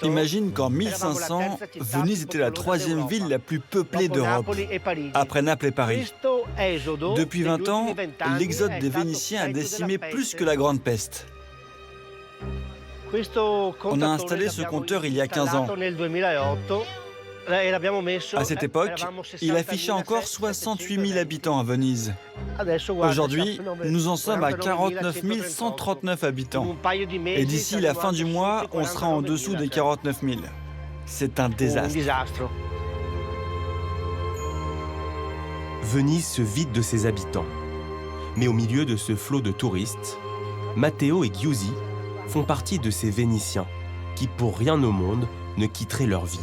Imagine qu'en 1500, Venise était la troisième ville la plus peuplée d'Europe, après Naples et Paris. Depuis 20 ans, l'exode des Vénitiens a décimé plus que la Grande Peste. On a installé ce compteur il y a 15 ans. À cette époque, il affichait encore 68 000 habitants à Venise. Aujourd'hui, nous en sommes à 49 139 habitants. Et d'ici la fin du mois, on sera en dessous des 49 000. C'est un désastre. Venise se vide de ses habitants. Mais au milieu de ce flot de touristes, Matteo et Giusy font partie de ces Vénitiens qui, pour rien au monde, ne quitteraient leur ville.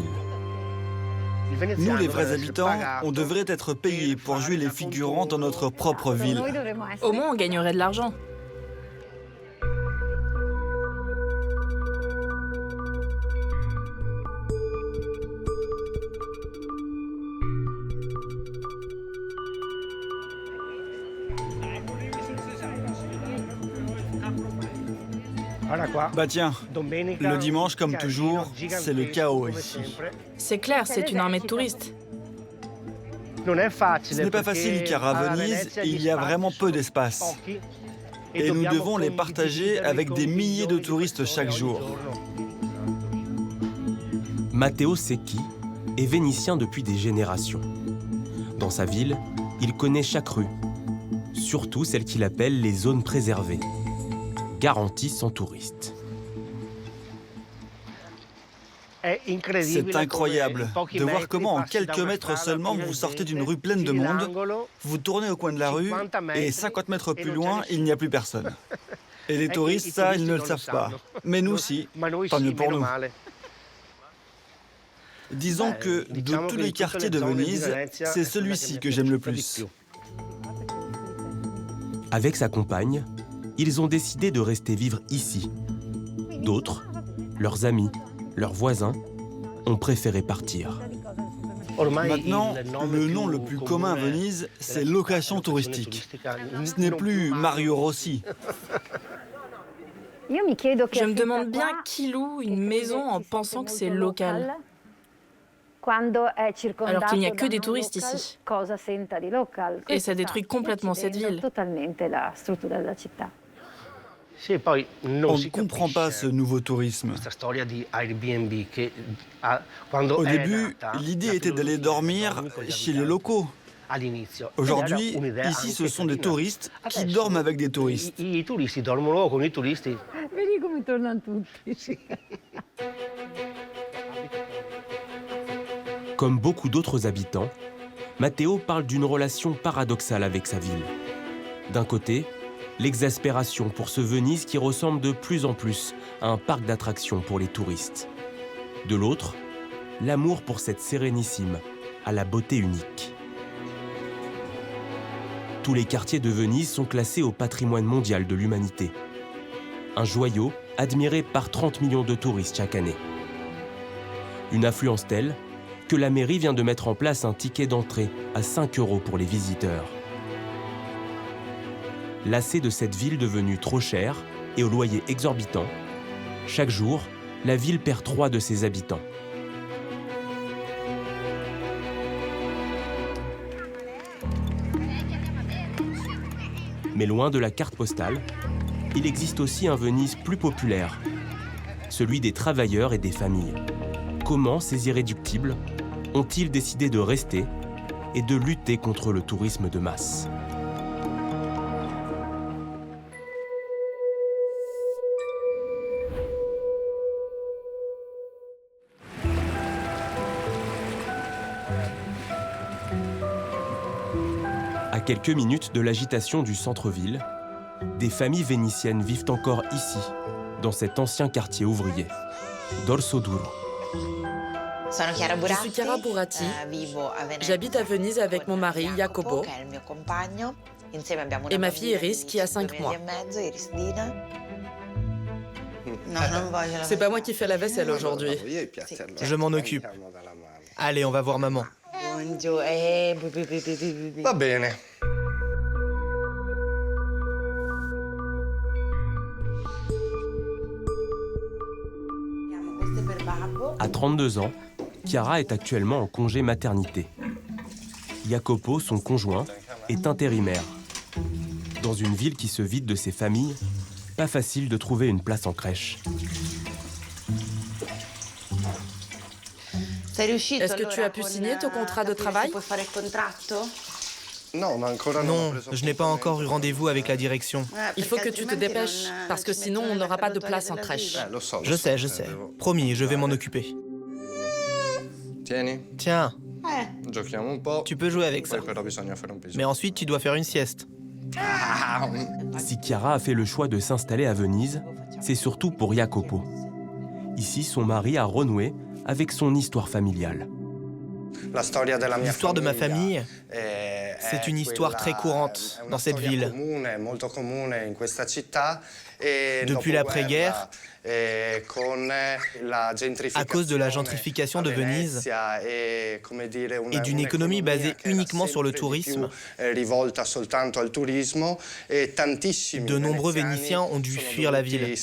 Nous, les vrais habitants, on devrait être payés pour jouer les figurants dans notre propre ville. Au moins, on gagnerait de l'argent. Bah tiens, le dimanche, comme toujours, c'est le chaos ici. C'est clair, c'est une armée de touristes. Ce n'est pas facile car à Venise, il y a vraiment peu d'espace. Et nous devons les partager avec des milliers de touristes chaque jour. Matteo Secchi est vénitien depuis des générations. Dans sa ville, il connaît chaque rue, surtout celle qu'il appelle les zones préservées, garanties sans touristes. C'est incroyable de voir comment en quelques mètres seulement vous sortez d'une rue pleine de monde, vous tournez au coin de la rue et 50 mètres plus loin, il n'y a plus personne. Et les touristes, ça, ils ne le savent pas. Mais nous, si. Tant mieux pour nous. Disons que de tous les quartiers de Venise, c'est celui-ci que j'aime le plus. Avec sa compagne, ils ont décidé de rester vivre ici. D'autres, leurs amis, leurs voisins, ont préféré partir. Maintenant, le nom le plus commun à Venise, c'est location touristique. Ce n'est plus Mario Rossi. Je me demande bien qui loue une maison en pensant que c'est local. Alors qu'il n'y a que des touristes ici. Et ça détruit complètement cette ville. On ne comprend pas ce nouveau tourisme. Au début, l'idée était d'aller dormir chez les locaux. Aujourd'hui, ici, ce sont des touristes qui dorment avec des touristes. Comme beaucoup d'autres habitants, Matteo parle d'une relation paradoxale avec sa ville. D'un côté, l'exaspération pour ce Venise qui ressemble de plus en plus à un parc d'attractions pour les touristes. De l'autre, l'amour pour cette sérénissime, à la beauté unique. Tous les quartiers de Venise sont classés au patrimoine mondial de l'humanité. Un joyau admiré par 30 millions de touristes chaque année. Une affluence telle que la mairie vient de mettre en place un ticket d'entrée à 5 € pour les visiteurs. Lassée de cette ville devenue trop chère et au loyer exorbitant, chaque jour, la ville perd 3 de ses habitants. Mais loin de la carte postale, il existe aussi un Venise plus populaire, celui des travailleurs et des familles. Comment ces irréductibles ont-ils décidé de rester et de lutter contre le tourisme de masse ? À quelques minutes de l'agitation du centre-ville, des familles vénitiennes vivent encore ici, dans cet ancien quartier ouvrier, Dorso Duro. Je suis Chiara Buratti. J'habite à Venise avec mon mari, Jacopo, et ma fille Iris, qui a 5 mois. C'est pas moi qui fais la vaisselle aujourd'hui. Je m'en occupe. Allez, on va voir maman. Va bene. 32 ans, Chiara est actuellement en congé maternité. Jacopo, son conjoint, est intérimaire. Dans une ville qui se vide de ses familles, pas facile de trouver une place en crèche. Est-ce que tu as pu signer ton contrat de travail? Non, je n'ai pas encore eu rendez-vous avec la direction. Il faut que tu te dépêches, parce que sinon on n'aura pas de place en crèche. Je sais. Promis, je vais m'en occuper. Tiens, tu peux jouer avec ça. Mais ensuite, tu dois faire une sieste. Si Chiara a fait le choix de s'installer à Venise, c'est surtout pour Jacopo. Ici, son mari a renoué avec son histoire familiale. L'histoire de ma famille, c'est une histoire très courante dans cette ville. Depuis l'après-guerre, à cause de la gentrification de Venise et d'une économie basée uniquement sur le tourisme, de nombreux Vénitiens ont dû fuir la ville.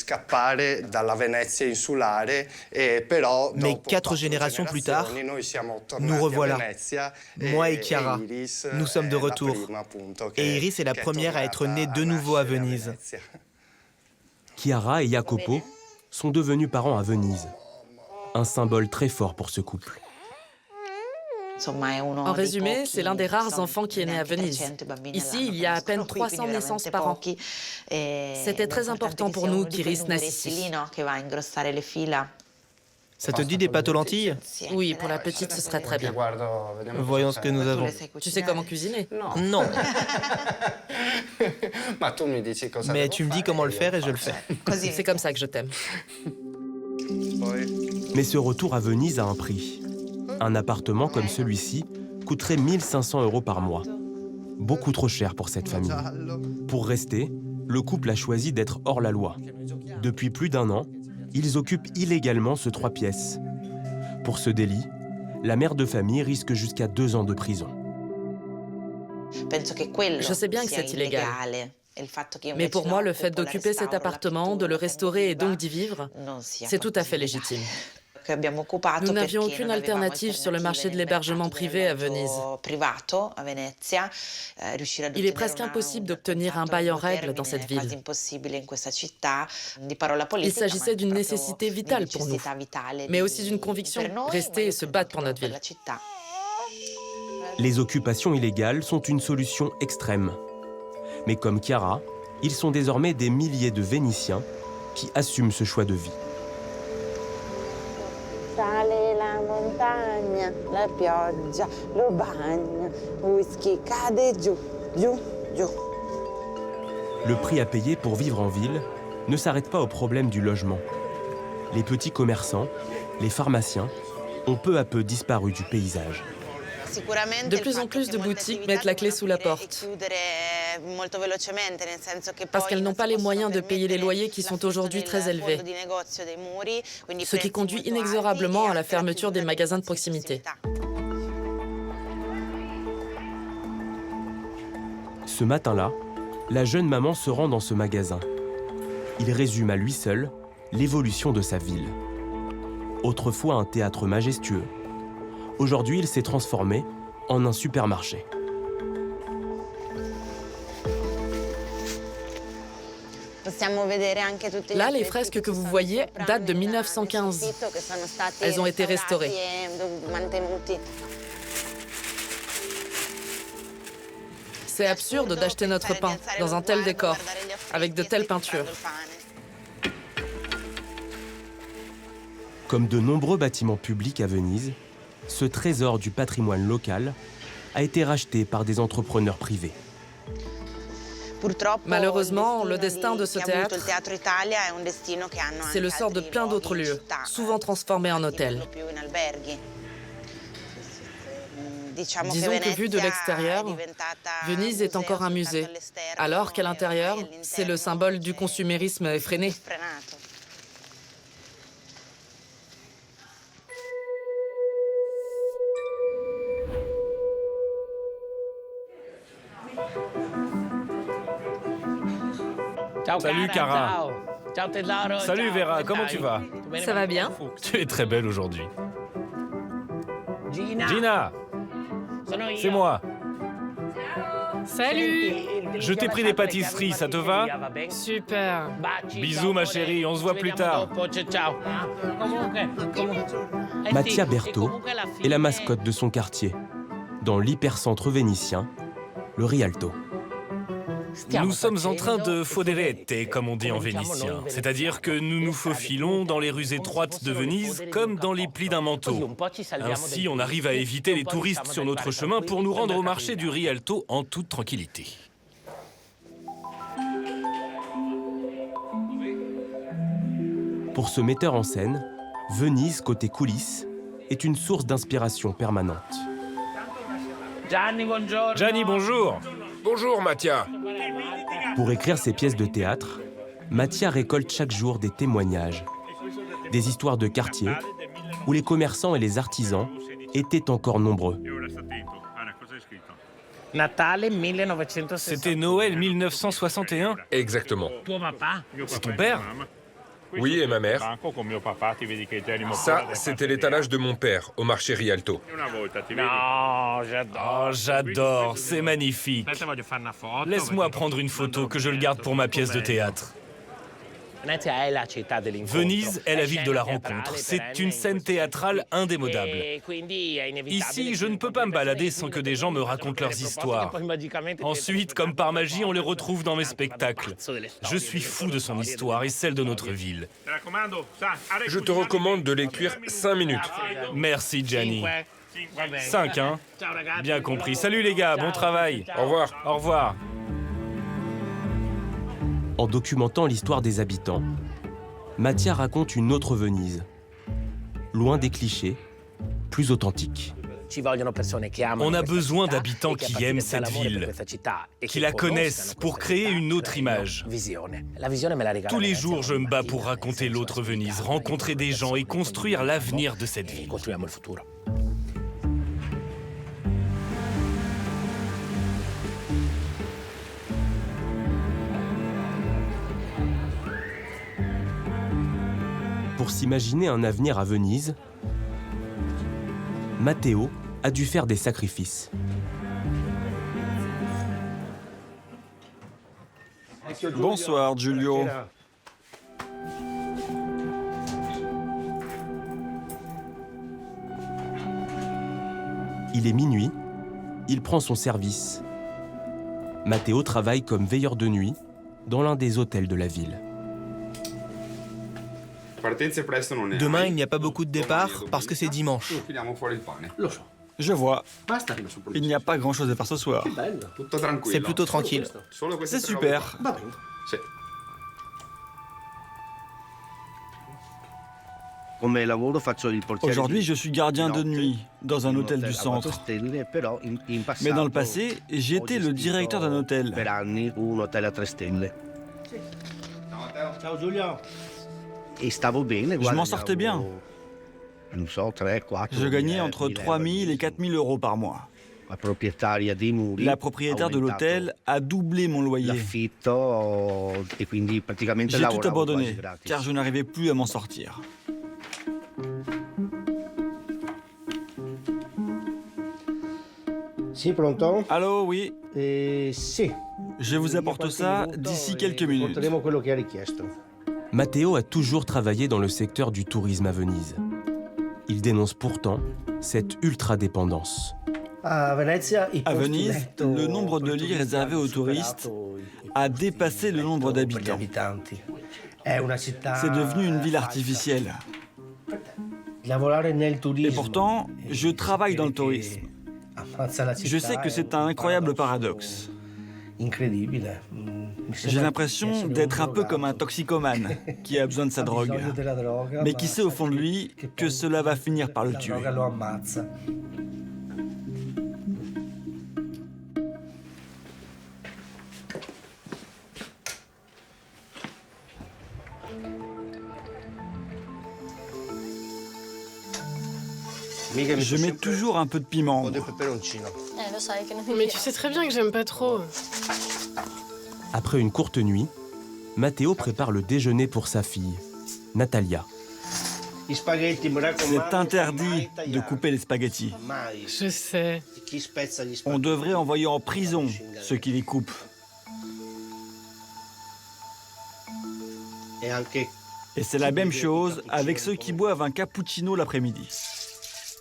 Mais 4 générations plus tard, nous revoilà. Moi et Chiara, nous sommes de retour. Et Iris est la première à être née de nouveau à Venise. Chiara et Jacopo sont devenus parents à Venise. Un symbole très fort pour ce couple. En résumé, c'est l'un des rares enfants qui est né à Venise. Ici, il y a à peine 300 naissances par an. C'était très important pour nous qu'Iris naisse ici. Ça te dit des pâtes aux lentilles? Oui, pour la petite, ce serait très bien. Voyons ce que nous avons. Tu sais comment cuisiner? Non. Mais tu me dis comment le faire et je le fais. C'est comme ça que je t'aime. Mais ce retour à Venise a un prix. Un appartement comme celui-ci coûterait 1 500 € par mois. Beaucoup trop cher pour cette famille. Pour rester, le couple a choisi d'être hors la loi. Depuis plus d'1 an, ils occupent illégalement ce 3 pièces. Pour ce délit, la mère de famille risque jusqu'à 2 ans de prison. Je sais bien que c'est illégal. Mais pour moi, le fait d'occuper cet appartement, de le restaurer et donc d'y vivre, c'est tout à fait légitime. Nous n'avions aucune alternative sur le marché de l'hébergement privé à Venise. Il est presque impossible d'obtenir un bail en règle dans cette ville. Il s'agissait d'une nécessité vitale pour nous, mais aussi d'une conviction, rester et se battre pour notre ville. Les occupations illégales sont une solution extrême. Mais comme Chiara, ils sont désormais des milliers de Vénitiens qui assument ce choix de vie. Sale la montagna, la pioggia, lo bagna, whisky cade giù, giù, giù. Le prix à payer pour vivre en ville ne s'arrête pas au problème du logement. Les petits commerçants, les pharmaciens, ont peu à peu disparu du paysage. De plus en plus de boutiques mettent la clé sous la porte parce qu'elles n'ont pas les moyens de payer les loyers qui sont aujourd'hui très élevés, ce qui conduit inexorablement à la fermeture des magasins de proximité. Ce matin-là, la jeune maman se rend dans ce magasin. Il résume à lui seul l'évolution de sa ville. Autrefois un théâtre majestueux, aujourd'hui, il s'est transformé en un supermarché. Là, les fresques que vous voyez datent de 1915. Elles ont été restaurées. C'est absurde d'acheter notre pain dans un tel décor, avec de telles peintures. Comme de nombreux bâtiments publics à Venise, ce trésor du patrimoine local a été racheté par des entrepreneurs privés. Malheureusement, le destin de ce théâtre, c'est le sort de plein d'autres lieux, souvent transformés en hôtels. Disons que vu de l'extérieur, Venise est encore un musée, alors qu'à l'intérieur, c'est le symbole du consumérisme effréné. Salut Cara. Salut Vera, comment tu vas? Ça va bien? Tu es très belle aujourd'hui. Gina, c'est moi. Salut! Je t'ai pris des pâtisseries, ça te va? Super! Bisous ma chérie, on se voit plus tard. Mattia Berto est la mascotte de son quartier, dans l'hypercentre vénitien, le Rialto. Nous sommes en train de foderette, comme on dit en vénitien. C'est-à-dire que nous nous faufilons dans les rues étroites de Venise comme dans les plis d'un manteau. Ainsi, on arrive à éviter les touristes sur notre chemin pour nous rendre au marché du Rialto en toute tranquillité. Pour ce metteur en scène, Venise, côté coulisses, est une source d'inspiration permanente. Gianni, bonjour. Bonjour, Mattia. Pour écrire ses pièces de théâtre, Mattia récolte chaque jour des témoignages, des histoires de quartier où les commerçants et les artisans étaient encore nombreux. C'était Noël 1961? Exactement. C'est ton père? Oui, et ma mère. Ça, c'était l'étalage de mon père au marché Rialto. Oh, j'adore, c'est magnifique. Laisse-moi prendre une photo que je le garde pour ma pièce de théâtre. Venise est la ville de la rencontre. C'est une scène théâtrale indémodable. Ici, je ne peux pas me balader sans que des gens me racontent leurs histoires. Ensuite, comme par magie, on les retrouve dans mes spectacles. Je suis fou de son histoire et celle de notre ville. Je te recommande de l'écrire 5 minutes. Merci, Gianni. 5, hein? Bien compris. Salut les gars, bon travail. Au revoir. Au revoir. En documentant l'histoire des habitants, Mattia raconte une autre Venise, loin des clichés, plus authentique. On a besoin d'habitants qui aiment cette ville, qui la connaissent pour créer une autre image. Tous les jours, je me bats pour raconter l'autre Venise, rencontrer des gens et construire l'avenir de cette ville. Pour s'imaginer un avenir à Venise, Matteo a dû faire des sacrifices. Bonsoir, Giulio. Il est minuit, il prend son service. Matteo travaille comme veilleur de nuit dans l'un des hôtels de la ville. Demain, il n'y a pas beaucoup de départs parce que c'est dimanche. Je vois. Il n'y a pas grand-chose à faire ce soir. C'est plutôt tranquille. C'est super. Aujourd'hui, je suis gardien de nuit dans un hôtel du centre. Mais dans le passé, j'étais le directeur d'un hôtel. Je m'en sortais bien. Je gagnais entre 3 000 et 4 000 euros par mois. La propriétaire de l'hôtel a doublé mon loyer. J'ai tout abandonné, car je n'arrivais plus à m'en sortir. Allô, oui. Je vous apporte ça d'ici quelques minutes. Matteo a toujours travaillé dans le secteur du tourisme à Venise. Il dénonce pourtant cette ultra-dépendance. À Venise, le nombre de lits réservés aux touristes a dépassé le nombre d'habitants. C'est devenu une ville artificielle. Et pourtant, je travaille dans le tourisme. Je sais que c'est un incroyable paradoxe. J'ai l'impression d'être un peu comme un toxicomane qui a besoin de sa drogue, mais qui sait au fond de lui que cela va finir par le tuer. Je mets toujours un peu de piment. Mais tu sais très bien que j'aime pas trop. Après une courte nuit, Matteo prépare le déjeuner pour sa fille, Natalia. C'est interdit de couper les spaghettis. Je sais. On devrait envoyer en prison ceux qui les coupent. Et c'est la même chose avec ceux qui boivent un cappuccino l'après-midi.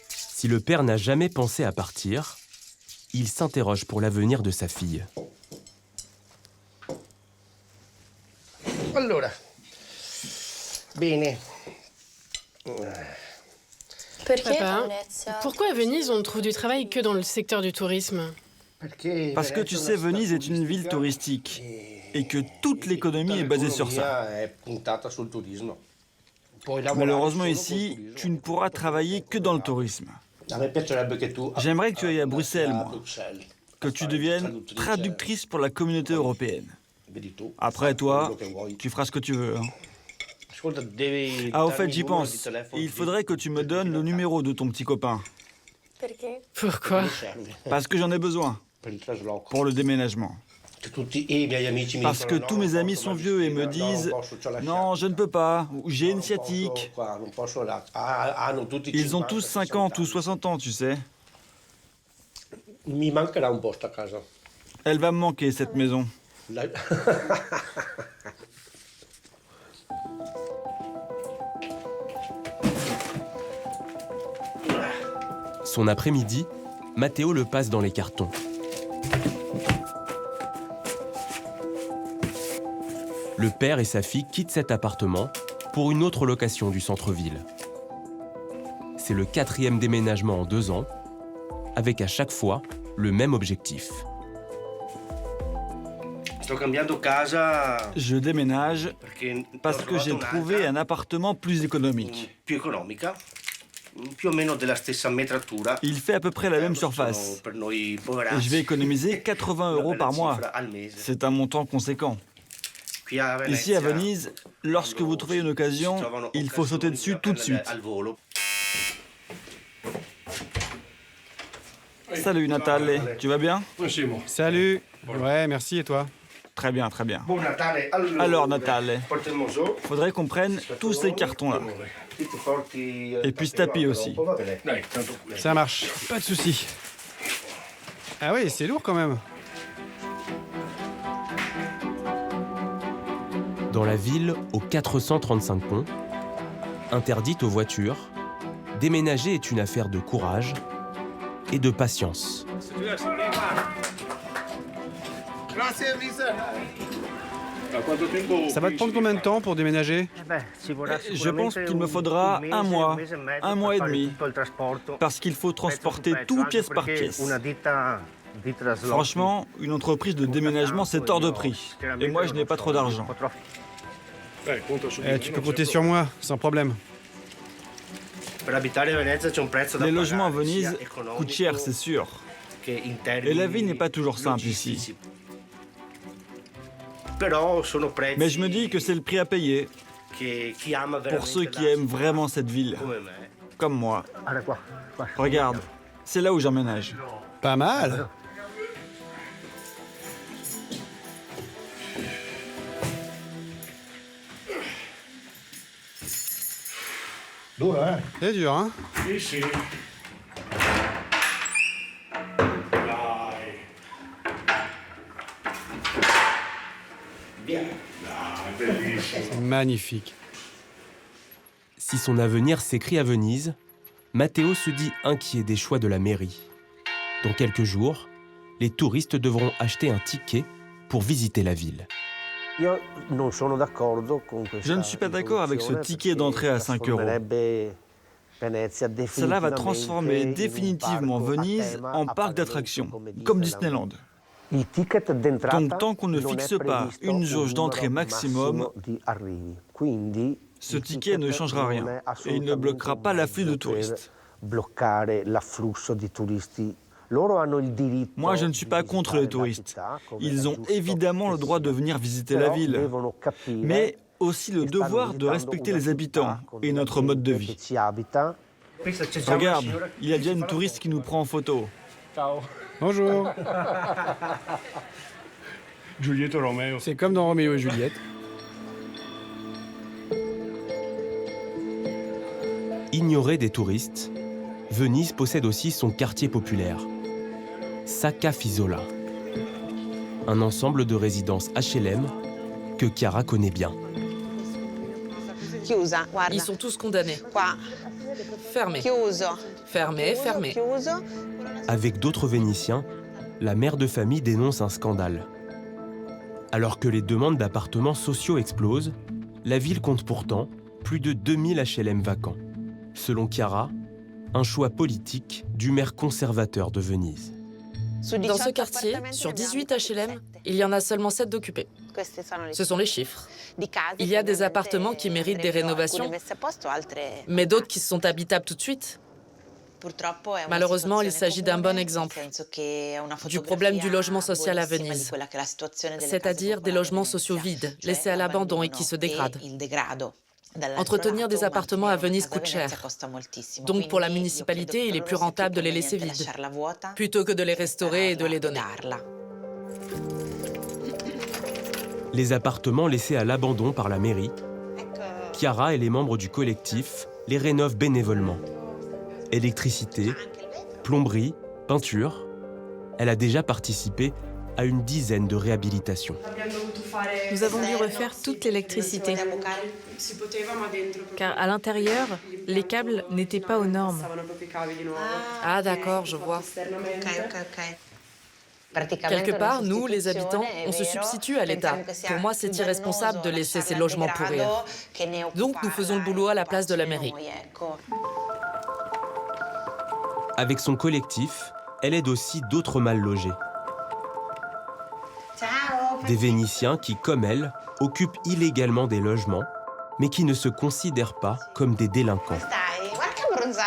Si le père n'a jamais pensé à partir, il s'interroge pour l'avenir de sa fille. Papa, pourquoi à Venise on ne trouve du travail que dans le secteur du tourisme? Parce que tu sais, Venise est une ville touristique et que toute l'économie est basée sur ça. Malheureusement ici, tu ne pourras travailler que dans le tourisme. J'aimerais que tu ailles à Bruxelles, moi. Que tu deviennes traductrice pour la communauté européenne. Après, toi, tu feras ce que tu veux. Hein. Ah, au fait, j'y pense. Il faudrait que tu me donnes le numéro de ton petit copain. Pourquoi? Parce que j'en ai besoin. Pour le déménagement. Parce que tous mes amis sont vieux et me disent « Non, je ne peux pas » ou « J'ai une sciatique ». Ils ont tous 50 ou 60 ans, tu sais. Elle va me manquer, cette maison. Son après-midi, Matteo le passe dans les cartons. Le père et sa fille quittent cet appartement pour une autre location du centre-ville. C'est le 4e déménagement en 2 ans, avec à chaque fois le même objectif. Je déménage parce que j'ai trouvé un appartement plus économique. Il fait à peu près la même surface. Et je vais économiser 80 € par mois. C'est un montant conséquent. Ici à Venise, lorsque vous trouvez une occasion, il faut sauter dessus tout de suite. Salut Natale, tu vas bien? Salut. Ouais, merci, et toi? Très bien, très bien. Alors Natale, faudrait qu'on prenne tous ces cartons-là. Et puis ce tapis aussi. Ça marche, pas de souci. Ah oui, c'est lourd quand même. Dans la ville aux 435 ponts, interdite aux voitures, déménager est une affaire de courage et de patience. Ça va te prendre combien de temps pour déménager? Je pense qu'il me faudra un mois et demi, parce qu'il faut transporter tout pièce par pièce. Franchement, une entreprise de déménagement, c'est hors de prix. Et moi, je n'ai pas trop d'argent. Tu peux compter sur moi, sans problème. Les logements à Venise coûtent cher, c'est sûr. Et la vie n'est pas toujours simple ici. Mais je me dis que c'est le prix à payer pour ceux qui aiment vraiment cette ville, comme moi. Regarde, c'est là où j'emménage. Pas mal. C'est dur, hein? Magnifique. Si son avenir s'écrit à Venise, Matteo se dit inquiet des choix de la mairie. Dans quelques jours, les touristes devront acheter un ticket pour visiter la ville. Je ne suis pas d'accord avec ce ticket d'entrée à 5 €. Cela va transformer définitivement Venise en parc d'attractions, comme Disneyland. Donc tant qu'on ne fixe pas une jauge d'entrée maximum, ce ticket ne changera rien et il ne bloquera pas l'afflux de touristes. Moi, je ne suis pas contre les touristes. Ils ont évidemment le droit de venir visiter la ville, mais aussi le devoir de respecter les habitants et notre mode de vie. Regarde, il y a déjà une touriste qui nous prend en photo. Bonjour. C'est comme dans Roméo et Juliette. Ignorée des touristes, Venise possède aussi son quartier populaire, Sacca Fisola, un ensemble de résidences HLM que Chiara connaît bien. Ils sont tous condamnés. Fermés. Fermés, fermés. Avec d'autres Vénitiens, la mère de famille dénonce un scandale. Alors que les demandes d'appartements sociaux explosent, la ville compte pourtant plus de 2000 HLM vacants. Selon Chiara, un choix politique du maire conservateur de Venise. Dans ce quartier, sur 18 HLM, il y en a seulement 7 d'occupés. Ce sont les chiffres. Il y a des appartements qui méritent des rénovations, mais d'autres qui sont habitables tout de suite. Malheureusement, il s'agit d'un bon exemple du problème du logement social à Venise, c'est-à-dire des logements sociaux vides, laissés à l'abandon et qui se dégradent. Entretenir des appartements à Venise coûte cher. Donc pour la municipalité, il est plus rentable de les laisser vides, plutôt que de les restaurer et de les donner. Les appartements laissés à l'abandon par la mairie, Chiara et les membres du collectif les rénovent bénévolement. Électricité, plomberie, peinture, elle a déjà participé à une dizaine de réhabilitations. Nous avons dû refaire toute l'électricité, car à l'intérieur, les câbles n'étaient pas aux normes. Ah d'accord, je vois. Quelque part, nous, les habitants, on se substitue à l'État. Pour moi, c'est irresponsable de laisser ces logements pourrir. Donc nous faisons le boulot à la place de la mairie. Avec son collectif, elle aide aussi d'autres mal logés. Des Vénitiens qui, comme elle, occupent illégalement des logements, mais qui ne se considèrent pas comme des délinquants.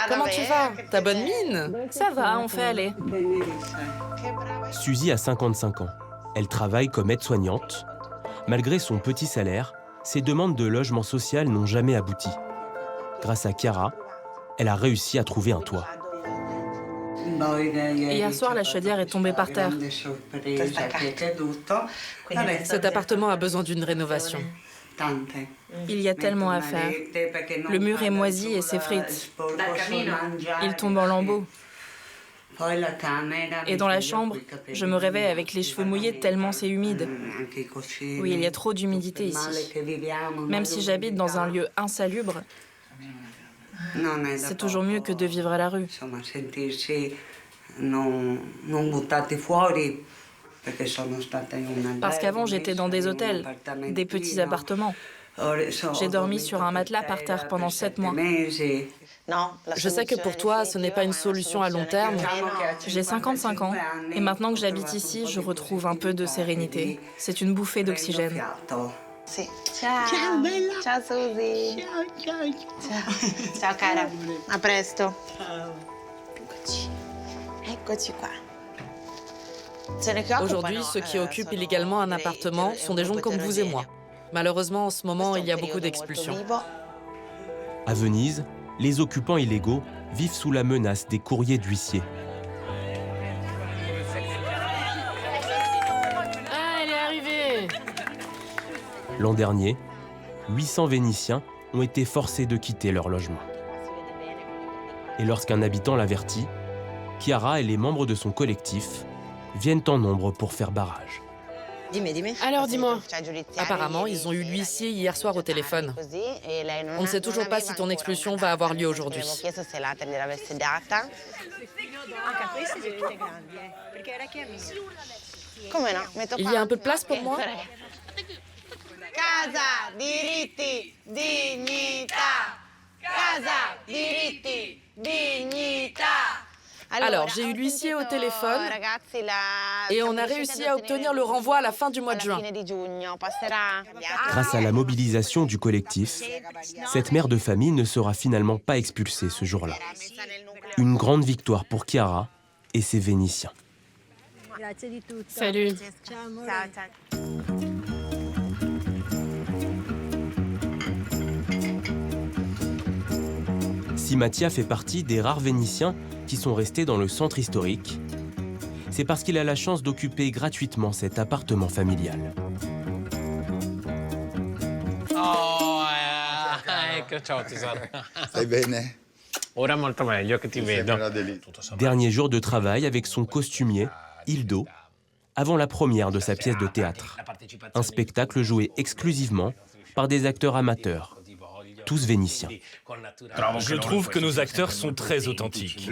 Comment tu vas? T'as bonne mine? Ça va, on fait aller. Suzy a 55 ans. Elle travaille comme aide-soignante. Malgré son petit salaire, ses demandes de logement social n'ont jamais abouti. Grâce à Chiara, elle a réussi à trouver un toit. Hier soir, la chaudière est tombée par terre. Cet appartement a besoin d'une rénovation. Il y a tellement à faire. Le mur est moisi et s'effrite. Il tombe en lambeaux. Et dans la chambre, je me réveille avec les cheveux mouillés tellement c'est humide. Oui, il y a trop d'humidité ici. Même si j'habite dans un lieu insalubre, c'est toujours mieux que de vivre à la rue. Parce qu'avant, j'étais dans des hôtels, des petits appartements. J'ai dormi sur un matelas par terre pendant 7 mois. Je sais que pour toi, ce n'est pas une solution à long terme. J'ai 55 ans et maintenant que j'habite ici, je retrouve un peu de sérénité. C'est une bouffée d'oxygène. Ciao bella. Ciao Suzy. Ciao. Ciao cara. A presto. Eccoci qua. Aujourd'hui, ceux qui occupent illégalement un appartement sont des gens comme vous et moi. Malheureusement, en ce moment, il y a beaucoup d'expulsions. À Venise, les occupants illégaux vivent sous la menace des courriers d'huissiers. Ah, elle est arrivée! L'an dernier, 800 Vénitiens ont été forcés de quitter leur logement. Et lorsqu'un habitant l'avertit, Chiara et les membres de son collectif viennent en nombre pour faire barrage. Alors dis-moi. Apparemment, ils ont eu l'huissier hier soir au téléphone. On ne sait toujours pas si ton expulsion va avoir lieu aujourd'hui. Il y a un peu de place pour moi? Casa, diritti, dignità. Casa, diritti, dignità. Alors, j'ai eu l'huissier au téléphone et on a réussi à obtenir le renvoi à la fin du mois de juin. Grâce à la mobilisation du collectif, cette mère de famille ne sera finalement pas expulsée ce jour-là. Une grande victoire pour Chiara et ses Vénitiens. Salut. Si Mattia fait partie des rares Vénitiens qui sont restés dans le centre historique, c'est parce qu'il a la chance d'occuper gratuitement cet appartement familial. Oh, ecco, ciao tesoro. Stai bene? Dernier jour de travail avec son costumier, Ildo, avant la première de sa pièce de théâtre. Un spectacle joué exclusivement par des acteurs amateurs, tous vénitiens. Je trouve que nos acteurs sont très authentiques.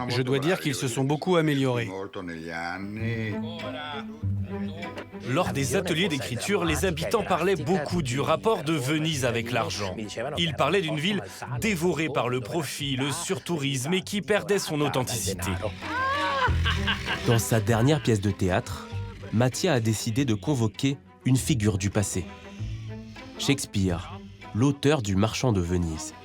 Je dois dire qu'ils se sont beaucoup améliorés. Lors des ateliers d'écriture, les habitants parlaient beaucoup du rapport de Venise avec l'argent. Ils parlaient d'une ville dévorée par le profit, le surtourisme et qui perdait son authenticité. Dans sa dernière pièce de théâtre, Mattia a décidé de convoquer une figure du passé. Shakespeare, l'auteur du Marchand de Venise.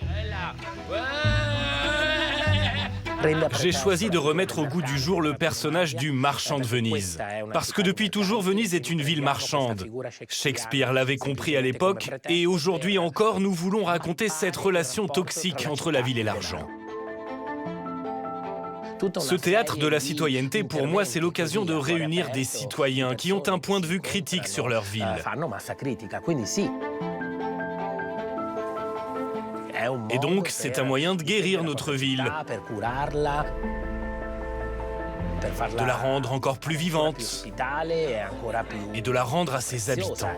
J'ai choisi de remettre au goût du jour le personnage du marchand de Venise. Parce que depuis toujours, Venise est une ville marchande. Shakespeare l'avait compris à l'époque, et aujourd'hui encore, nous voulons raconter cette relation toxique entre la ville et l'argent. Ce théâtre de la citoyenneté, pour moi, c'est l'occasion de réunir des citoyens qui ont un point de vue critique sur leur ville. Et donc, c'est un moyen de guérir notre ville, de la rendre encore plus vivante et de la rendre à ses habitants.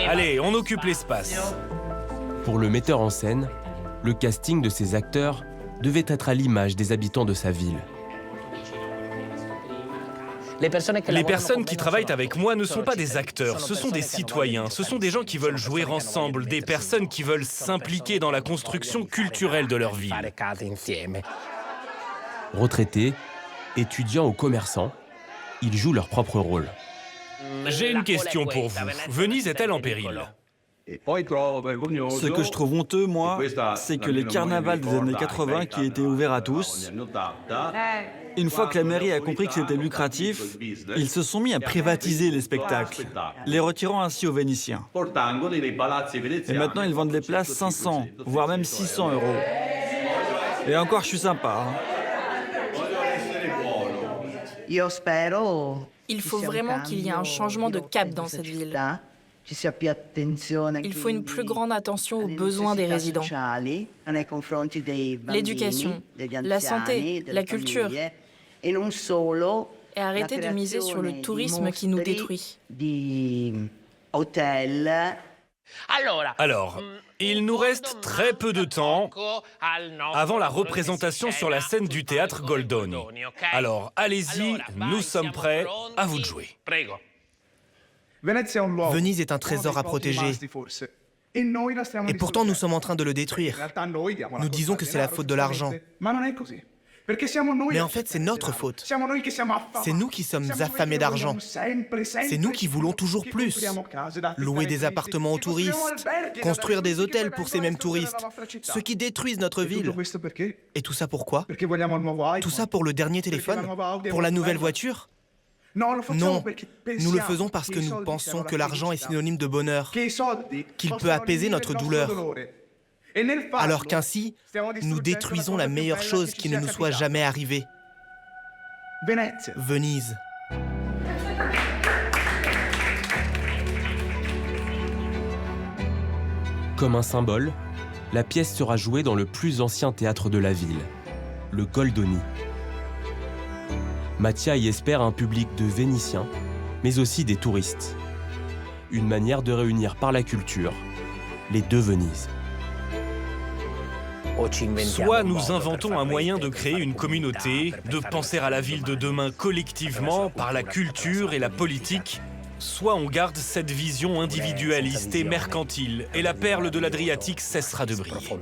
Allez, on occupe l'espace. Pour le metteur en scène, le casting de ses acteurs devait être à l'image des habitants de sa ville. Les personnes qui travaillent avec moi ne sont pas des acteurs, ce sont des citoyens, ce sont des gens qui veulent jouer ensemble, des personnes qui veulent s'impliquer dans la construction culturelle de leur ville. Retraités, étudiants ou commerçants, ils jouent leur propre rôle. J'ai une question pour vous. Venise est-elle en péril ? Ce que je trouve honteux, moi, c'est que les carnavals des années 80 qui étaient ouverts à tous, une fois que la mairie a compris que c'était lucratif, ils se sont mis à privatiser les spectacles, les retirant ainsi aux Vénitiens. Et maintenant, ils vendent les places 500, voire même 600 €. Et encore, je suis sympa. Il faut vraiment qu'il y ait un changement de cap dans cette ville. Il faut une plus grande attention aux besoins des résidents. L'éducation, la santé, la culture. Et arrêter de miser sur le tourisme qui nous détruit. Alors, il nous reste très peu de temps avant la représentation sur la scène du théâtre Goldoni. Alors, allez-y, nous sommes prêts, à vous de jouer. Venise est un trésor à protéger. Et pourtant, nous sommes en train de le détruire. Nous disons que c'est la faute de l'argent. Mais en fait, c'est notre faute. C'est nous qui sommes affamés d'argent. C'est nous qui voulons toujours plus. Louer des appartements aux touristes, construire des hôtels pour ces mêmes touristes, ceux qui détruisent notre ville. Et tout ça pourquoi? Tout ça pour le dernier téléphone? Pour la nouvelle voiture? Non, nous le faisons parce que nous pensons que l'argent est synonyme de bonheur, qu'il peut apaiser notre douleur. Alors qu'ainsi, nous détruisons la meilleure chose qui ne nous soit jamais arrivée. Venise. Comme un symbole, la pièce sera jouée dans le plus ancien théâtre de la ville, le Goldoni. Mattia y espère un public de Vénitiens, mais aussi des touristes. Une manière de réunir par la culture les deux Venises. Soit nous inventons un moyen de créer une communauté, de penser à la ville de demain collectivement par la culture et la politique, soit on garde cette vision individualiste et mercantile, et la perle de l'Adriatique cessera de briller.